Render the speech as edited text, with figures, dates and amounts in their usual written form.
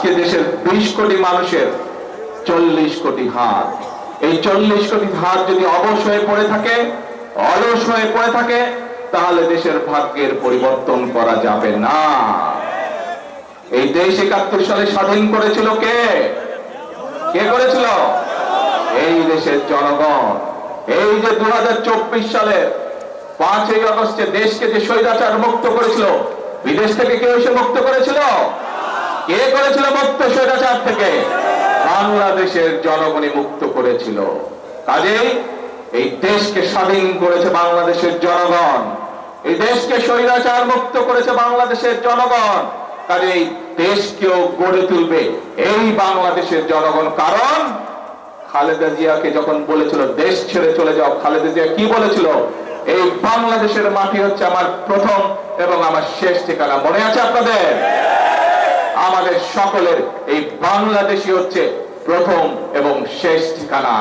আজকে দেশের 20 কোটি মানুষের 40 কোটি হাত। এই 40 কোটি হাত যদি অবশ হয়ে পড়ে থাকে, অলস হয়ে পড়ে থাকে, তাহলে দেশের ভাগ্যের পরিবর্তন করা যাবে না। এই দেশ 71 সালে স্বাধীন করেছিল কে? কে করেছিল? এই দেশের জনগণ। এই যে 2024 সালে 5ই আগস্টে দেশকে যে স্বৈরাচার মুক্ত করেছিল, বিদেশ থেকে কেউ এসে মুক্ত করেছিল? কে করেছিল মুক্ত স্বৈরাচার থেকে? বাংলাদেশের জনগণই মুক্ত করেছিল। কাজেই এই দেশকে স্বাধীন করেছে বাংলাদেশের জনগণ, এই দেশকে স্বৈরাচার মুক্ত করেছে বাংলাদেশের জনগণ। কাজেই দেশকেও গড়ে তুলবে এই বাংলাদেশের জনগণ। কারণ খালেদা জিয়াকে যখন বলেছিল দেশ ছেড়ে চলে যাও, খালেদা জিয়া কি বলেছিল? এই বাংলাদেশের মাটি হচ্ছে আমার প্রথম এবং আমার শেষ ঠিকানা। মনে আছে আপনাদের? আমাদের সকলের এই বাংলাদেশই হচ্ছে প্রথম এবং শেষ ঠিকানা।